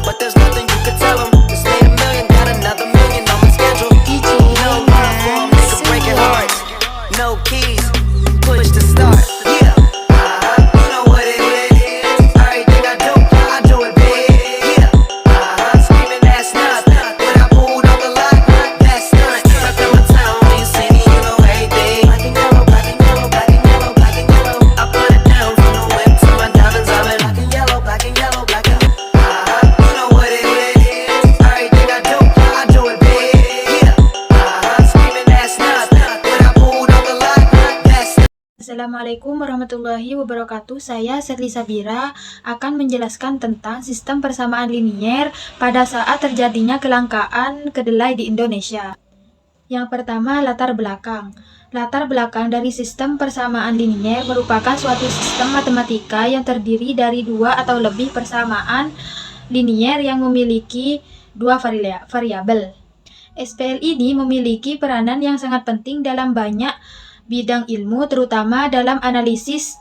but there's nothing you can tell them. Just made a million, got another million on my schedule. No love for 'em, nigga breaking hearts. No keys, push to start. Yeah, you know what it is. Everything I do it big. Yeah, screaming that's not. When I pulled on the lot, that's not. I tell my town, you see me, you know everything. Black and yellow, black and yellow, black and yellow, black and yellow. I put it down from the whip to my diamonds. I'm in black and yellow, black and yellow, black and yellow. You know what it is. Everything I do it big. Yeah, screaming that's not. When I pulled on the lot, that's not. Assalamualaikum warahmatullahi wabarakatuh. Saya Serli Sabira akan menjelaskan tentang sistem persamaan linier pada saat terjadinya kelangkaan kedelai di Indonesia. Yang pertama, latar belakang. Latar belakang dari sistem persamaan linier merupakan suatu sistem matematika yang terdiri dari dua atau lebih persamaan linier yang memiliki dua variabel. SPL ini memiliki peranan yang sangat penting dalam banyak bidang ilmu, terutama dalam analisis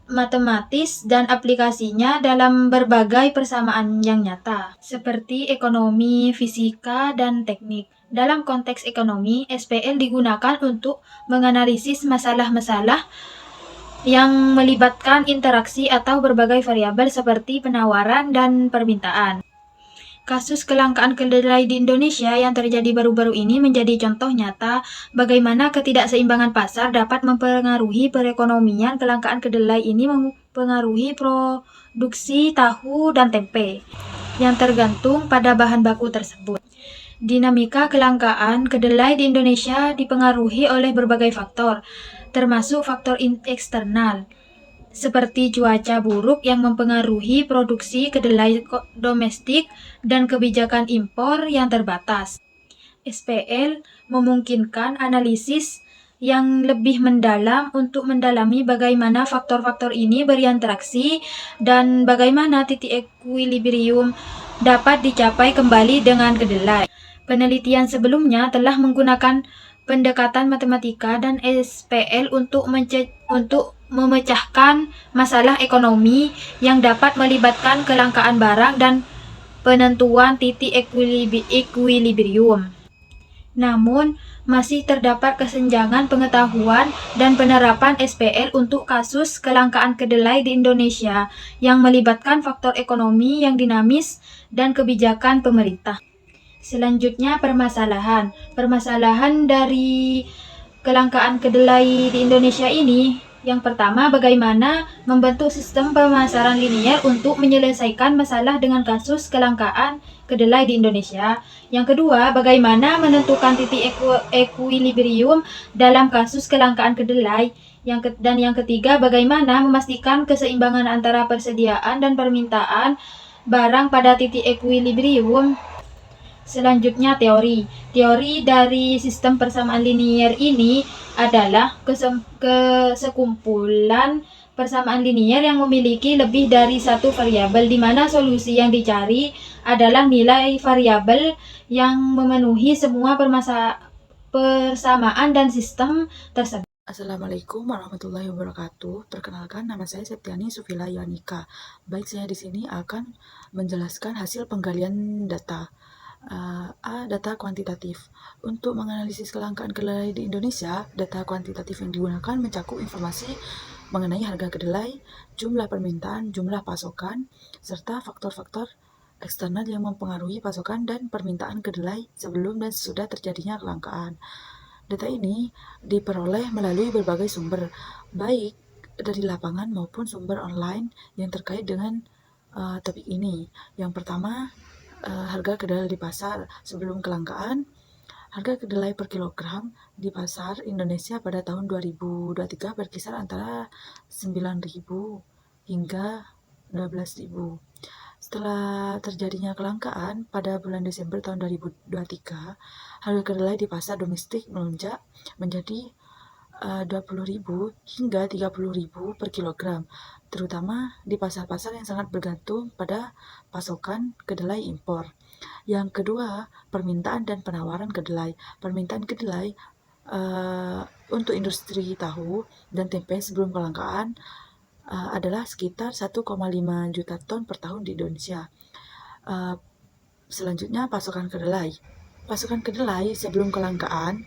matematis dan aplikasinya dalam berbagai persamaan yang nyata, seperti ekonomi, fisika, dan teknik. Dalam konteks ekonomi, SPL digunakan untuk menganalisis masalah-masalah yang melibatkan interaksi atau berbagai variabel seperti penawaran dan permintaan. Kasus kelangkaan kedelai di Indonesia yang terjadi baru-baru ini menjadi contoh nyata bagaimana ketidakseimbangan pasar dapat mempengaruhi perekonomian. Kelangkaan kedelai ini mempengaruhi produksi tahu dan tempe yang tergantung pada bahan baku tersebut. Dinamika kelangkaan kedelai di Indonesia dipengaruhi oleh berbagai faktor, termasuk faktor eksternal, seperti cuaca buruk yang mempengaruhi produksi kedelai domestik dan kebijakan impor yang terbatas. SPL memungkinkan analisis yang lebih mendalam untuk mendalami bagaimana faktor-faktor ini berinteraksi dan bagaimana titik equilibrium dapat dicapai kembali dengan kedelai. Penelitian sebelumnya telah menggunakan pendekatan matematika dan SPL untuk memecahkan masalah ekonomi yang dapat melibatkan kelangkaan barang dan penentuan titik equilibrium. Namun, masih terdapat kesenjangan pengetahuan dan penerapan SPL untuk kasus kelangkaan kedelai di Indonesia yang melibatkan faktor ekonomi yang dinamis dan kebijakan pemerintah. Selanjutnya, permasalahan. Permasalahan dari kelangkaan kedelai di Indonesia ini, yang pertama, bagaimana membentuk sistem pemasaran linier untuk menyelesaikan masalah dengan kasus kelangkaan kedelai di Indonesia. Yang kedua, bagaimana menentukan titik equilibrium dalam kasus kelangkaan kedelai. Dan yang ketiga, bagaimana memastikan keseimbangan antara persediaan dan permintaan barang pada titik equilibrium. Selanjutnya, teori. Teori dari sistem persamaan linier ini adalah sekumpulan persamaan linier yang memiliki lebih dari satu variabel, di mana solusi yang dicari adalah nilai variabel yang memenuhi semua persamaan dan sistem tersebut. Assalamualaikum warahmatullahi wabarakatuh. Perkenalkan, nama saya Septiani Sufila Yohanika. Baik, saya di sini akan menjelaskan hasil penggalian data. Data kuantitatif. Untuk menganalisis kelangkaan kedelai di Indonesia, data kuantitatif yang digunakan mencakup informasi mengenai harga kedelai, jumlah permintaan, jumlah pasokan, serta faktor-faktor eksternal yang mempengaruhi pasokan dan permintaan kedelai sebelum dan sesudah terjadinya kelangkaan. Data ini diperoleh melalui berbagai sumber, baik dari lapangan maupun sumber online yang terkait dengan topik ini. Yang pertama, harga kedelai di pasar sebelum kelangkaan. Harga kedelai per kilogram di pasar Indonesia pada tahun 2023 berkisar antara 9.000 hingga 12.000. Setelah terjadinya kelangkaan pada bulan Desember tahun 2023, harga kedelai di pasar domestik melonjak menjadi 20.000 hingga 30.000 per kilogram, terutama di pasar-pasar yang sangat bergantung pada pasokan kedelai impor. Yang kedua, permintaan dan penawaran kedelai. Permintaan kedelai untuk industri tahu dan tempe sebelum kelangkaan adalah sekitar 1,5 juta ton per tahun di Indonesia. Selanjutnya, pasokan kedelai. Pasokan kedelai sebelum kelangkaan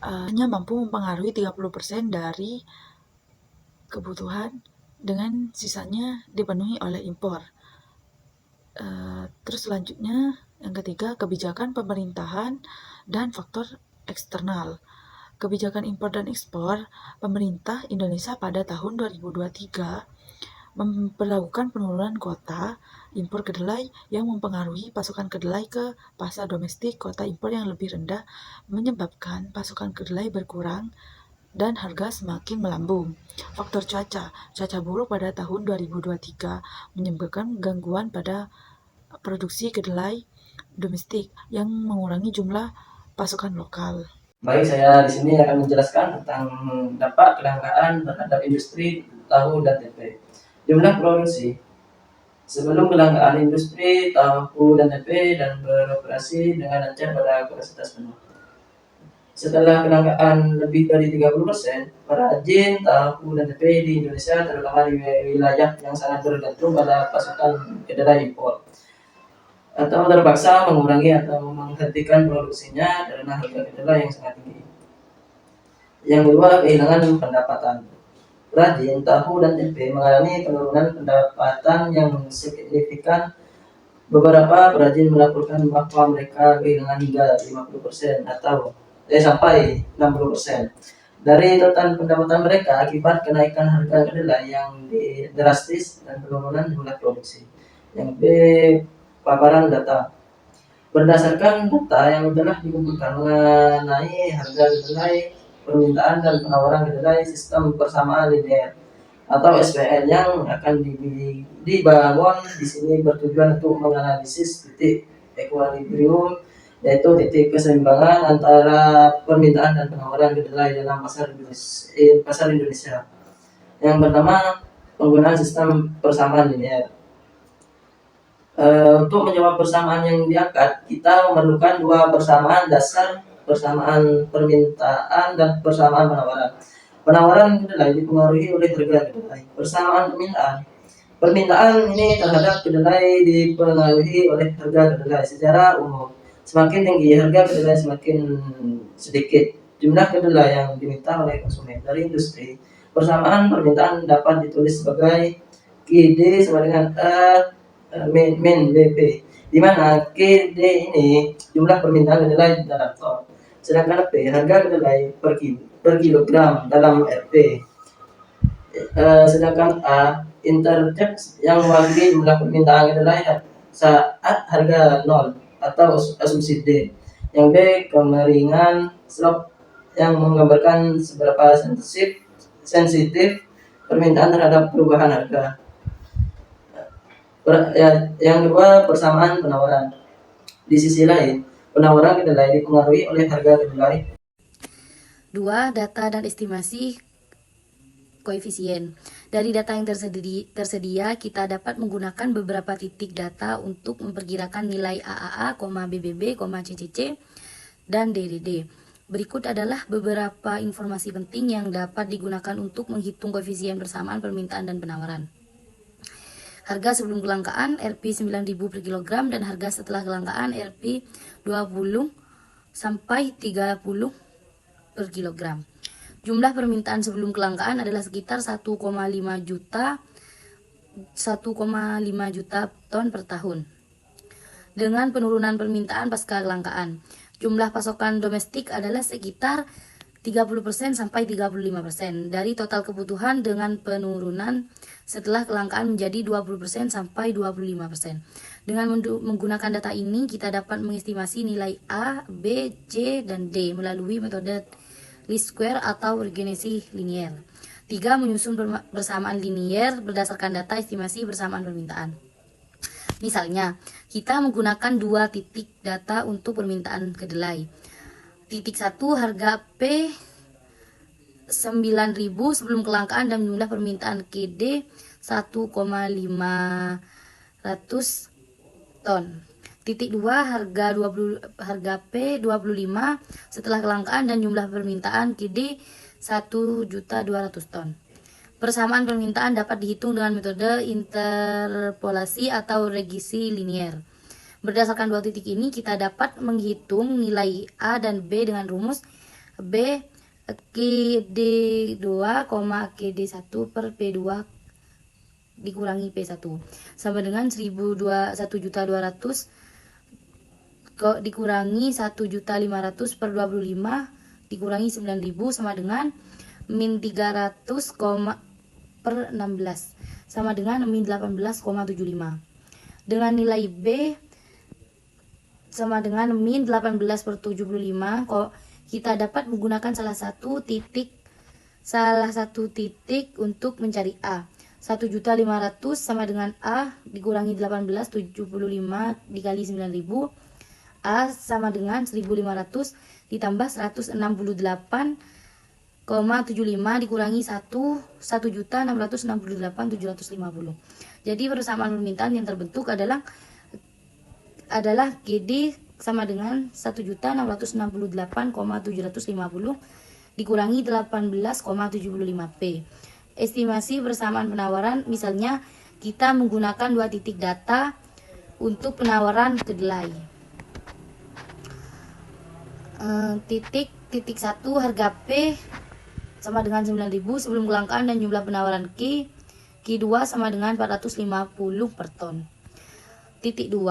hanya mampu mempengaruhi 30% dari kebutuhan, dengan sisanya dipenuhi oleh impor. Terus selanjutnya, yang ketiga, kebijakan pemerintahan dan faktor eksternal. Kebijakan impor dan ekspor, pemerintah Indonesia pada tahun 2023 memperlakukan penurunan kuota impor kedelai yang mempengaruhi pasokan kedelai ke pasar domestik. Kuota impor yang lebih rendah menyebabkan pasokan kedelai berkurang dan harga semakin melambung. Faktor cuaca buruk pada tahun 2023 menyebabkan gangguan pada produksi kedelai domestik yang mengurangi jumlah pasokan lokal. Baik, saya di sini akan menjelaskan tentang dampak kelangkaan terhadap industri tahu dan tempe. Jumlah produksi. Sebelum kelangkaan industri tahu dan tempe dan beroperasi dengan lancar pada kapasitas penuh. Setelah kelangkaan lebih dari 30%, perajin tahu dan tempe di Indonesia, terutama di wilayah yang sangat bergantung pada pasokan kedelai impor, atau terpaksa mengurangi atau menghentikan produksinya karena harga kedelai yang sangat tinggi. Yang kedua, kehilangan pendapatan. Perajin tahu dan tempe mengalami penurunan pendapatan yang signifikan. Beberapa perajin melaporkan bahwa mereka kehilangan hingga 50% atau sampai 60% dari total pendapatan mereka akibat kenaikan harga kedelai yang drastis dan penurunan jumlah produksi. Yang B, paparan data. Berdasarkan data yang telah dikumpulkan mengenai harga kedelai, permintaan dan penawaran kedelai, sistem persamaan linear atau SPL yang akan dibangun di sini bertujuan untuk menganalisis titik equilibrium, yaitu titik keseimbangan antara permintaan dan penawaran kedelai dalam pasar Indonesia. Yang pertama, penggunaan sistem persamaan linear. Untuk menjawab persamaan yang diangkat, kita memerlukan dua persamaan dasar: persamaan permintaan dan persamaan penawaran. Penawaran kedelai dipengaruhi oleh harga kedelai. Persamaan permintaan ini terhadap kedelai dipengaruhi oleh harga kedelai secara umum. Semakin tinggi harga kedelai, semakin sedikit jumlah kedelai yang diminta oleh konsumen. Dari industri, persamaan permintaan dapat ditulis sebagai KD sama dengan min BP, di mana KD ini jumlah permintaan kedelai dalam ton, sedangkan P harga kedelai per kilogram dalam RP. Sedangkan A intercept yang mewakili jumlah permintaan kedelai saat harga 0 atau asumsi D. Yang B kemeringan slope yang menggambarkan seberapa sensitif permintaan terhadap perubahan harga. Yang kedua, persamaan penawaran. Di sisi lain, penawaran kedelai dipengaruhi oleh harga kedelai. 2. Data dan estimasi koefisien. Dari data yang tersedia, kita dapat menggunakan beberapa titik data untuk memperkirakan nilai AAA, BBB, CCC, dan DDD. Berikut adalah beberapa informasi penting yang dapat digunakan untuk menghitung koefisien persamaan permintaan dan penawaran. Harga sebelum kelangkaan Rp 9.000 per kilogram dan harga setelah kelangkaan Rp 20 sampai 30 per kilogram. Jumlah permintaan sebelum kelangkaan adalah sekitar 1,5 juta ton per tahun. Dengan penurunan permintaan pasca kelangkaan, jumlah pasokan domestik adalah sekitar 30% sampai 35% dari total kebutuhan, dengan penurunan setelah kelangkaan menjadi 20% sampai 25%. Dengan menggunakan data ini, kita dapat mengestimasi nilai A, B, C, dan D melalui metode least square atau regresi linear. 3. Menyusun persamaan linear berdasarkan data estimasi persamaan permintaan. Misalnya, kita menggunakan dua titik data untuk permintaan kedelai. Titik 1, harga P 9.000 sebelum kelangkaan dan jumlah permintaan KD 1,500 ton. Titik 2, harga P 25 setelah kelangkaan dan jumlah permintaan KD 1.200.000 ton. Persamaan permintaan dapat dihitung dengan metode interpolasi atau regresi linear. Berdasarkan dua titik ini, kita dapat menghitung nilai A dan B dengan rumus B KD2, KD1 per P2 dikurangi P1 sama dengan 1.200 dikurangi 1.500 per 25 dikurangi 9.000 sama dengan min 300, per 16 sama dengan min 18,75. Dengan nilai B sama dengan min 18 per 75, kok kita dapat menggunakan salah satu titik untuk mencari A. 1.500 sama dengan A dikurangi 18, 75 dikali 9.000. A sama dengan 1.500 ditambah 168,75 dikurangi 1.668.750. Jadi persamaan permintaan yang terbentuk adalah GD sama dengan 1.668.750 dikurangi 18,75P. Estimasi persamaan penawaran, misalnya kita menggunakan dua titik data untuk penawaran kedelai. Titik 1 harga P sama dengan 9.000 sebelum kelangkaan dan jumlah penawaran Q2 sama dengan 450 per ton. Titik 2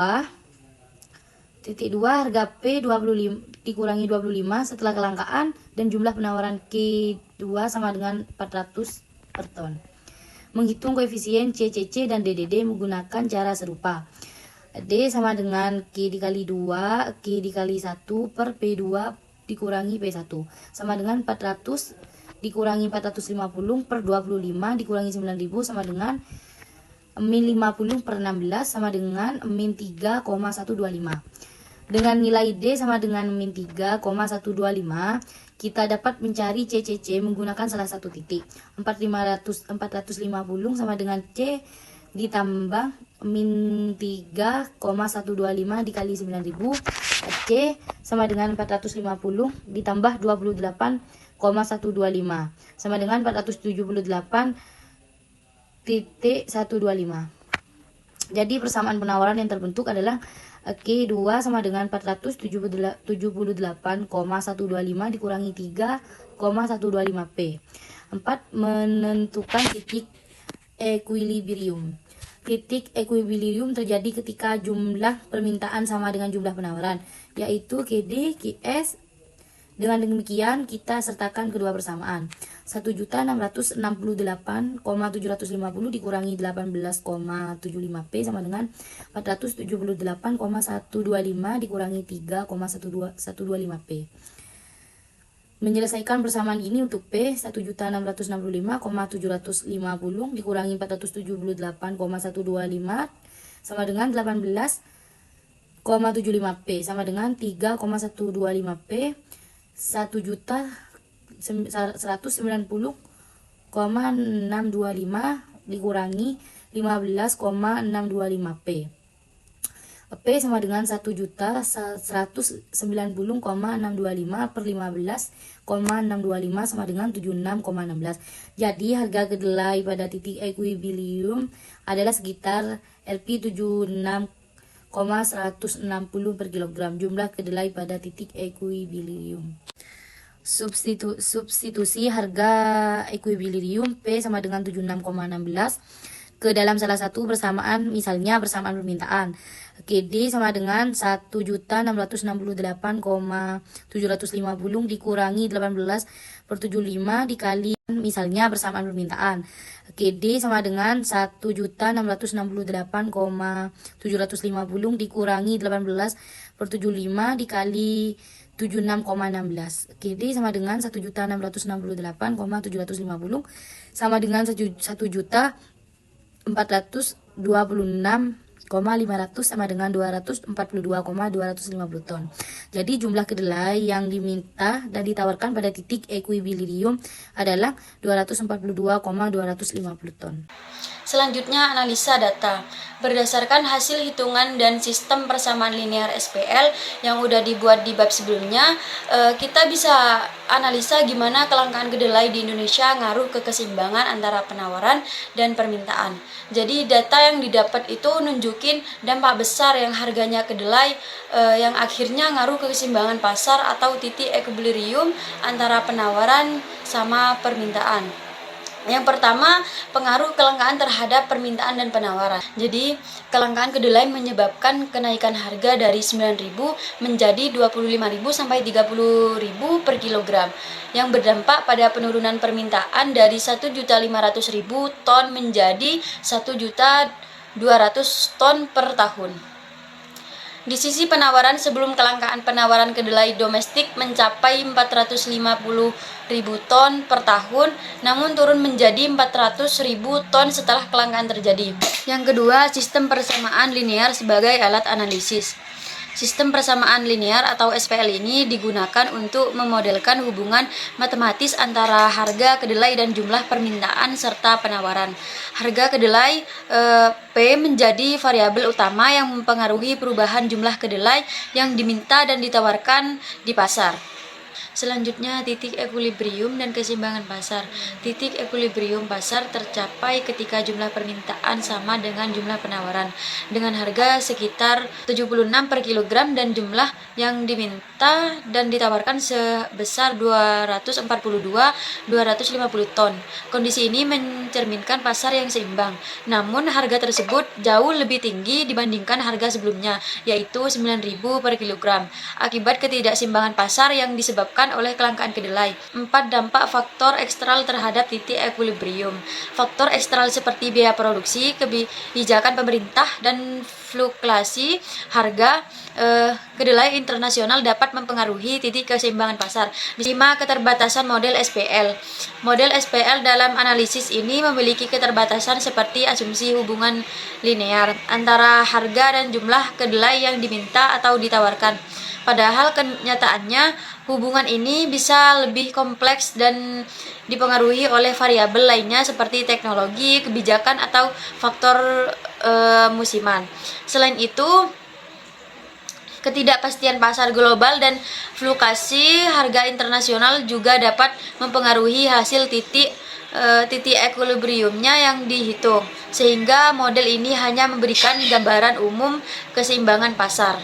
harga P 25 dikurangi 25 setelah kelangkaan dan jumlah penawaran Q2 sama dengan 400 per ton. Menghitung koefisien CCC dan DDD menggunakan cara serupa. D sama dengan Q dikali 2, Q dikali 1 per P2 dikurangi P1 sama dengan 400 dikurangi 450 per 25 dikurangi 9.000 sama dengan min 50 per 16 sama dengan min 3,125. Dengan nilai D sama dengan min 3,125, kita dapat mencari CCC menggunakan salah satu titik. 450 sama dengan C ditambah min 3,125 dikali 9.000. C sama dengan 450 ditambah 28,125 sama dengan 478,125. Jadi persamaan penawaran yang terbentuk adalah Q2 sama dengan 478,125 dikurangi 3,125P. 4. Menentukan titik equilibrium. Titik equilibrium terjadi ketika jumlah permintaan sama dengan jumlah penawaran, yaitu QD, QS. Dengan demikian, kita sertakan kedua persamaan. 1.668,750 dikurangi 18,75P sama dengan 478,125 dikurangi 3,125P. Menyelesaikan persamaan ini untuk P 1.665,750 dikurangi 478,125 sama dengan 18,75P sama dengan 3,125P. 1.190,625 dikurangi 15,625P. P sama dengan 1.190,625 per 15,625 sama dengan 76,16. Jadi harga kedelai pada titik equilibrium adalah sekitar Rp 76,160 per kilogram. Jumlah kedelai pada titik equilibrium. Substitusi harga equilibrium P sama dengan 76,16 ke dalam salah satu persamaan, misalnya persamaan permintaan. GD sama dengan 1.668,750 dikurangi 18/75 dikali, misalnya persamaan permintaan. GD sama dengan 1.668,750 dikurangi 18/75 dikali 76,16. GD sama dengan 1.668,750 sama dengan 1.426,500 sama dengan 242,250 ton. Jadi jumlah kedelai yang diminta dan ditawarkan pada titik equilibrium adalah 242,250 ton. Selanjutnya, analisa data. Berdasarkan hasil hitungan dan sistem persamaan linear SPL yang udah dibuat di bab sebelumnya, kita bisa analisa gimana kelangkaan kedelai di Indonesia ngaruh ke keseimbangan antara penawaran dan permintaan. Jadi data yang didapat itu nunjukin mungkin dampak besar yang harganya kedelai yang akhirnya ngaruh ke keseimbangan pasar atau titik equilibrium antara penawaran sama permintaan. Yang pertama, pengaruh kelangkaan terhadap permintaan dan penawaran. Jadi, kelangkaan kedelai menyebabkan kenaikan harga dari 9.000 menjadi 25.000 sampai 30.000 per kilogram, yang berdampak pada penurunan permintaan dari 1.500.000 ton menjadi 1.200.000 ton per tahun. Di sisi penawaran, sebelum kelangkaan penawaran kedelai domestik mencapai 450.000 ton per tahun, namun turun menjadi 400.000 ton setelah kelangkaan terjadi. Yang kedua, sistem persamaan linear sebagai alat analisis. Sistem persamaan linear atau SPL ini digunakan untuk memodelkan hubungan matematis antara harga kedelai dan jumlah permintaan serta penawaran. Harga kedelai P menjadi variabel utama yang mempengaruhi perubahan jumlah kedelai yang diminta dan ditawarkan di pasar. Selanjutnya, titik equilibrium dan keseimbangan pasar. Titik equilibrium pasar tercapai ketika jumlah permintaan sama dengan jumlah penawaran, dengan harga sekitar 76 per kilogram dan jumlah yang diminta dan ditawarkan sebesar 242-250 ton. Kondisi ini mencerminkan pasar yang seimbang, namun harga tersebut jauh lebih tinggi dibandingkan harga sebelumnya, yaitu 9.000 per kilogram, akibat ketidakseimbangan pasar yang disebabkan oleh kelangkaan kedelai. 4. Dampak faktor eksternal terhadap titik equilibrium. Faktor eksternal seperti biaya produksi, kebijakan pemerintah, dan fluktuasi harga kedelai internasional dapat mempengaruhi titik keseimbangan pasar. 5. Keterbatasan model SPL. Model SPL dalam analisis ini memiliki keterbatasan seperti asumsi hubungan linear antara harga dan jumlah kedelai yang diminta atau ditawarkan. Padahal kenyataannya hubungan ini bisa lebih kompleks dan dipengaruhi oleh variabel lainnya seperti teknologi, kebijakan, atau faktor musiman. Selain itu, ketidakpastian pasar global dan fluktuasi harga internasional juga dapat mempengaruhi hasil titik equilibriumnya yang dihitung, sehingga model ini hanya memberikan gambaran umum keseimbangan pasar.